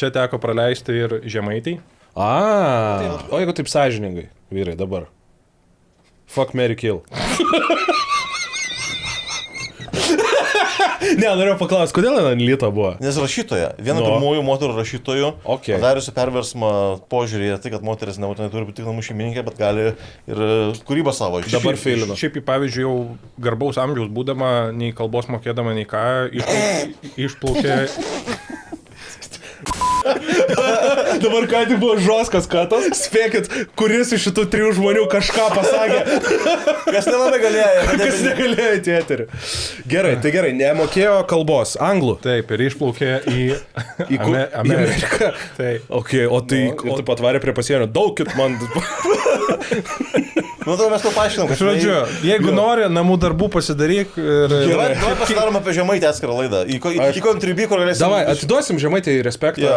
čia teko praleisti ir Žemaitį. O jeigu taip sąžiningai, vyrai, dabar. Fuck, marry, kill. Ne, norėjau paklausti, kodėl jinai Lita buvo? Nes rašytoja. Viena pirmųjų moterų rašytojų, padariusi perversmą požiūrį, tai kad moteris nebūtinai turi būti tik namų šeimininkė, bet gali ir kūrybą savo. Dabar feilino. Šiaip, pavyzdžiui, jau garbaus amžiaus būdama, nei kalbos mokėdama, nei ką, išplaukė... Dabar ką tik buvo žoskas katas. Spėkit, kuris iš šitų 3 žmonių kažką pasakė. Kas nelabai galėjo. Kas negalėjo į eterį. Gerai, tai gerai, nemokėjo kalbos. Anglų. Taip, ir išplaukė į Ameriką. Taip. Okay, o tai ir tu patvarė prie pasienio. Daugkit man. Nu, tai mes to paaiškinom. Žodžiu, jeigu nori, namų darbų pasidaryk ir... Gerai, pasidarom apie Žemaitį atskirą laidą. Į Contribui, kur galėsim... Davai, atiduosim Žemaitį respektą.